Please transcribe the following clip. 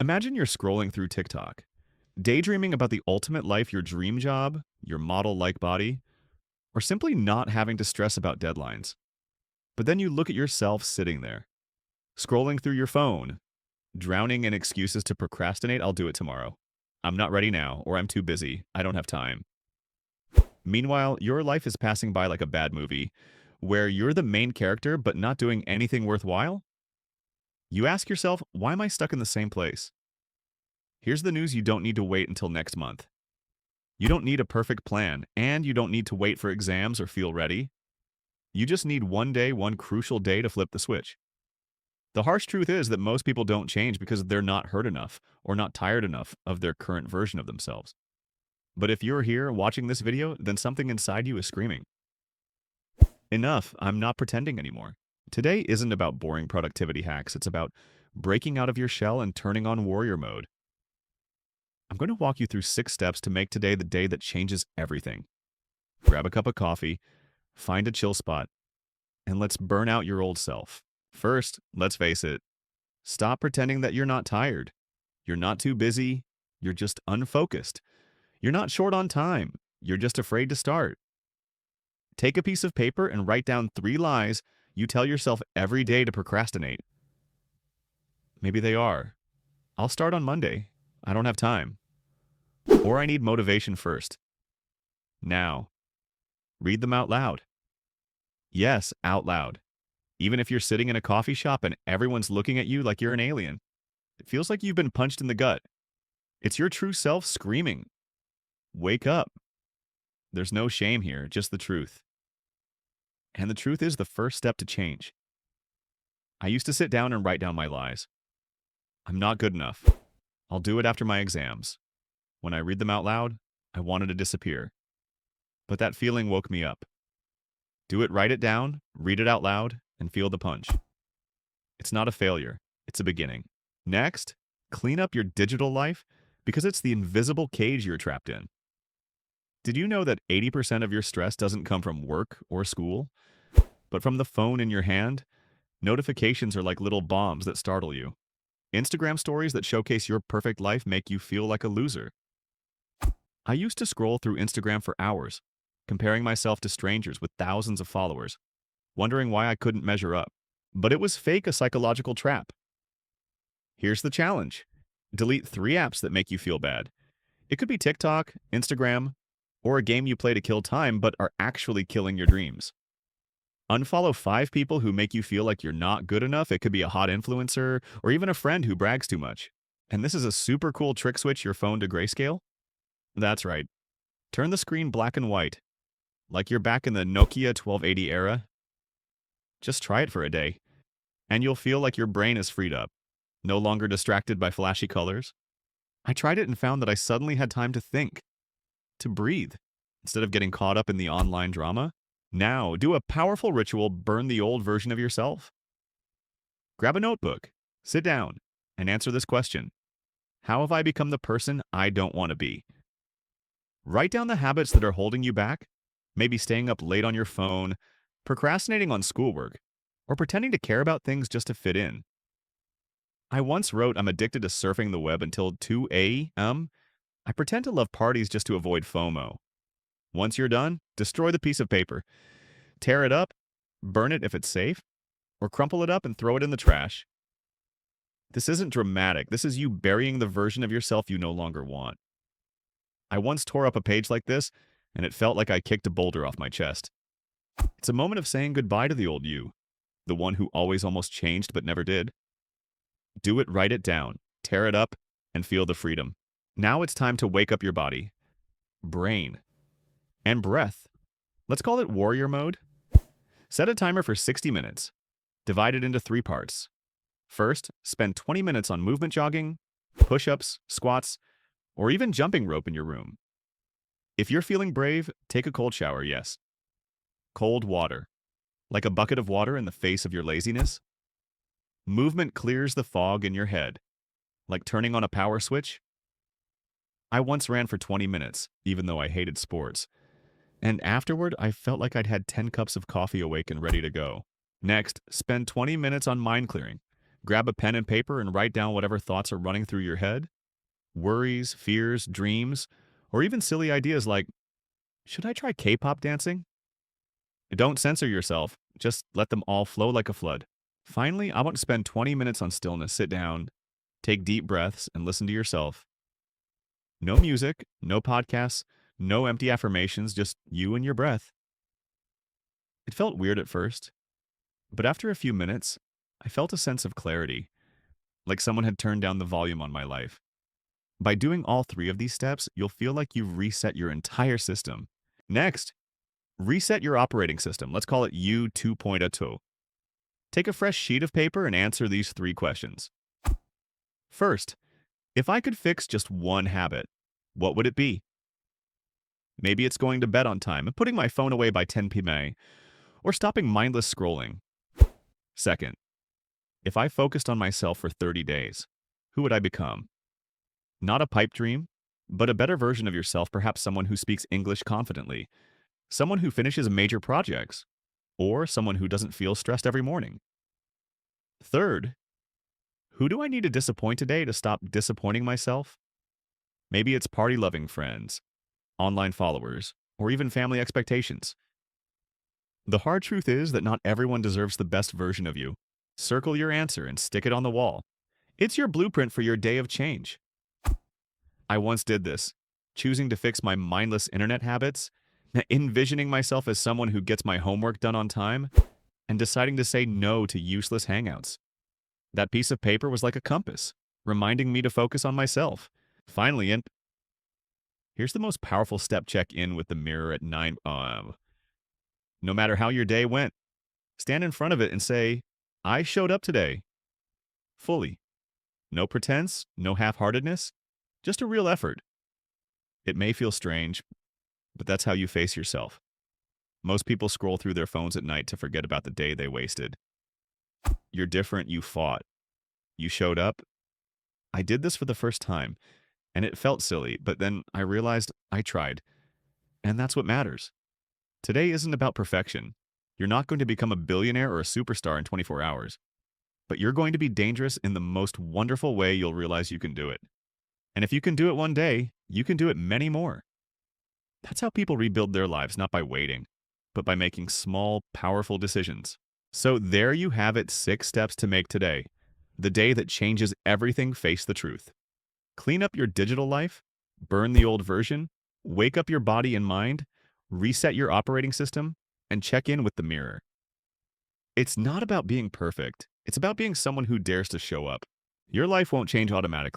Imagine you're scrolling through TikTok, daydreaming about the ultimate life, your dream job, your model-like body, or simply not having to stress about deadlines. But then you look at yourself sitting there, scrolling through your phone, drowning in excuses to procrastinate. I'll do it tomorrow. I'm not ready now, or I'm too busy. I don't have time. Meanwhile, your life is passing by like a bad movie, where you're the main character but not doing anything worthwhile. You ask yourself, why am I stuck in the same place? Here's the news: you don't need to wait until next month. You don't need a perfect plan, and you don't need to wait for exams or feel ready. You just need one day, one crucial day to flip the switch. The harsh truth is that most people don't change because they're not hurt enough or not tired enough of their current version of themselves. But if you're here watching this video, then something inside you is screaming, enough, I'm not pretending anymore. Today isn't about boring productivity hacks. It's about breaking out of your shell and turning on warrior mode. I'm going to walk you through 6 steps to make today the day that changes everything. Grab a cup of coffee, find a chill spot, and let's burn out your old self. First, let's face it, stop pretending that you're not tired. You're not too busy. You're just unfocused. You're not short on time. You're just afraid to start. Take a piece of paper and write down 3 lies you tell yourself every day to procrastinate. Maybe they are: I'll start on Monday. I don't have time. Or I need motivation first. Now, read them out loud. Yes, out loud. Even if you're sitting in a coffee shop and everyone's looking at you like you're an alien. It feels like you've been punched in the gut. It's your true self screaming, wake up. There's no shame here, just the truth. And the truth is the first step to change. I used to sit down and write down my lies. I'm not good enough. I'll do it after my exams. When I read them out loud, I wanted to disappear. But that feeling woke me up. Do it, write it down, read it out loud, and feel the punch. It's not a failure, it's a beginning. Next, clean up your digital life because it's the invisible cage you're trapped in. Did you know that 80% of your stress doesn't come from work or school, but from the phone in your hand? Notifications are like little bombs that startle you. Instagram stories that showcase your perfect life make you feel like a loser. I used to scroll through Instagram for hours, comparing myself to strangers with thousands of followers, wondering why I couldn't measure up. But it was fake, a psychological trap. Here's the challenge. Delete 3 apps that make you feel bad. It could be TikTok, Instagram, or a game you play to kill time but are actually killing your dreams. Unfollow 5 people who make you feel like you're not good enough. It could be a hot influencer or even a friend who brags too much. And this is a super cool trick: switch your phone to grayscale. That's right. Turn the screen black and white, like you're back in the Nokia 1280 era. Just try it for a day, and you'll feel like your brain is freed up, no longer distracted by flashy colors. I tried it and found that I suddenly had time to think, to breathe, instead of getting caught up in the online drama. Now, do a powerful ritual: burn the old version of yourself. Grab a notebook, sit down, and answer this question: how have I become the person I don't want to be? Write down the habits that are holding you back, maybe staying up late on your phone, procrastinating on schoolwork, or pretending to care about things just to fit in. I once wrote, I'm addicted to surfing the web until 2 a.m. I pretend to love parties just to avoid FOMO. Once you're done, destroy the piece of paper. Tear it up, burn it if it's safe, or crumple it up and throw it in the trash. This isn't dramatic. This is you burying the version of yourself you no longer want. I once tore up a page like this, and it felt like I kicked a boulder off my chest. It's a moment of saying goodbye to the old you, the one who always almost changed but never did. Do it, write it down, tear it up, and feel the freedom. Now it's time to wake up your body, brain, and breath. Let's call it warrior mode. Set a timer for 60 minutes. Divide it into 3 parts. First, spend 20 minutes on movement jogging, push-ups, squats, or even jumping rope in your room. If you're feeling brave, take a cold shower, yes. Cold water, like a bucket of water in the face of your laziness. Movement clears the fog in your head, like turning on a power switch. I once ran for 20 minutes, even though I hated sports. And afterward, I felt like I'd had 10 cups of coffee awake and ready to go. Next, spend 20 minutes on mind clearing. Grab a pen and paper and write down whatever thoughts are running through your head. Worries, fears, dreams, or even silly ideas like, should I try K-pop dancing? Don't censor yourself, just let them all flow like a flood. Finally, I want to spend 20 minutes on stillness. Sit down, take deep breaths, and listen to yourself. No music, no podcasts, no empty affirmations, just you and your breath. It felt weird at first, but after a few minutes, I felt a sense of clarity, like someone had turned down the volume on my life. By doing all three of these steps, you'll feel like you've reset your entire system. Next, reset your operating system. Let's call it U 2.0. Take a fresh sheet of paper and answer these three questions. First, if I could fix just one habit, what would it be? Maybe it's going to bed on time and putting my phone away by 10 p.m. or stopping mindless scrolling. Second, if I focused on myself for 30 days, who would I become? Not a pipe dream, but a better version of yourself, perhaps someone who speaks English confidently, someone who finishes major projects, or someone who doesn't feel stressed every morning. Third, who do I need to disappoint today to stop disappointing myself? Maybe it's party-loving friends, online followers, or even family expectations. The hard truth is that not everyone deserves the best version of you. Circle your answer and stick it on the wall. It's your blueprint for your day of change. I once did this, choosing to fix my mindless internet habits, envisioning myself as someone who gets my homework done on time, and deciding to say no to useless hangouts. That piece of paper was like a compass, reminding me to focus on myself. Finally, and here's the most powerful step: check in with the mirror at 9. No matter how your day went, stand in front of it and say, I showed up today. Fully. No pretense, no half-heartedness, just a real effort. It may feel strange, but that's how you face yourself. Most people scroll through their phones at night to forget about the day they wasted. You're different, you fought. You showed up. I did this for the first time, and it felt silly, but then I realized I tried. And that's what matters. Today isn't about perfection. You're not going to become a billionaire or a superstar in 24 hours. But you're going to be dangerous in the most wonderful way. You'll realize you can do it. And if you can do it one day, you can do it many more. That's how people rebuild their lives, not by waiting, but by making small, powerful decisions. So there you have it, 6 steps to make today. The day that changes everything. Face the truth. Clean up your digital life, burn the old version, wake up your body and mind, reset your operating system, and check in with the mirror. It's not about being perfect. It's about being someone who dares to show up. Your life won't change automatically.